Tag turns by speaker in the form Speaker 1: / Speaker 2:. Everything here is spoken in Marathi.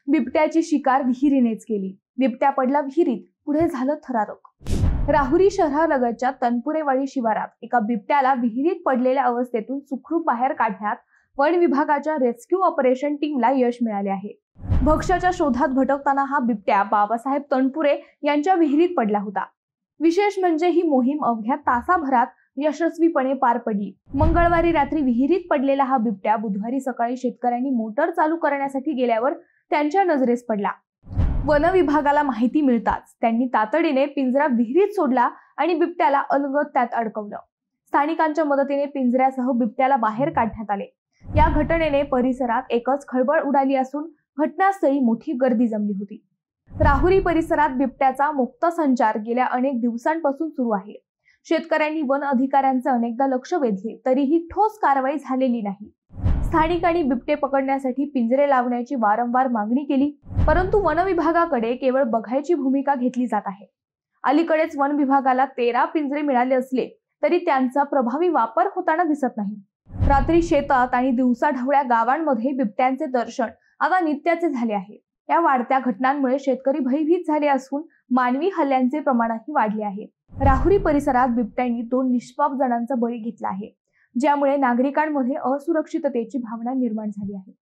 Speaker 1: बिबट्याची शिकार विहिरीनेच केली। बिबट्या पडला विहिरीत, पुढे झालं थरारक। राहुरी शहरालगतच्या तनपुरेवाडी शिवारात एका बिबट्याला विहिरीत पडलेल्या अवस्थेतून सुखरूप बाहेर काढण्यात वन विभागाच्या रेस्क्यू ऑपरेशन टीमला यश मिळाले आहे। भक्ष्याच्या शोधात भटकताना हा बिबट्या बाबासाहेब तनपुरे यांच्या विहिरीत पडला होता। विशेष म्हणजे ही मोहीम अवघ्या तासाभरात यशस्वीपणे पार पडली। मंगळवारी रात्री विहिरीत पडलेला हा बिबट्या बुधवारी सकाळी शेतकऱ्यांनी मोटर चालू करण्यासाठी गेल्यावर त्यांच्या नजरेस पडला। वन विभागाला माहिती मिळताच त्यांनी तातडीने पिंजरा विहिरीत सोडला आणि बिबट्याला अलगद त्यात अडकवलं। स्थानिकांच्या मदतीने पिंजऱ्यासह बिबट्याला बाहेर काढण्यात आले। या घटनेने परिसरात एकच खळबळ उडाली असून घटनास्थळी मोठी गर्दी जमली होती। राहुरी परिसरात बिबट्याचा मुक्त संचार गेल्या अनेक दिवसांपासून सुरू आहे। शेतकऱ्यांनी वन अधिकाऱ्यांचे अनेकदा लक्ष वेधले तरीही ठोस कारवाई झालेली नाही। स्थानिकांनी बिबटे पकडण्यासाठी पिंजरे लावण्याची वारंवार मागणी केली, परंतु वन विभागाकडे केवळ बघायची भूमिका घेतली जात आहे। अलीकडेच वन विभागाला 13 पिंजरे मिळाले असले तरी त्यांचा प्रभावी वापर होताना दिसत नाही। रात्री शेतात आणि दिवसाढवळ्या गावांमध्ये बिबट्यांचे दर्शन आता नित्याचे झाले आहे। या वाढत्या घटनांमुळे शेतकरी भयभीत झाले असून मानवी हल्ल्यांचे प्रमाणही वाढले आहे। राहुरी परिसरात बिबट्यांनी 2 निष्पाप जणांचा बळी घेतला आहे, ज्यामुळे नागरिकांमध्ये असुरक्षिततेची भावना निर्माण झाली आहे।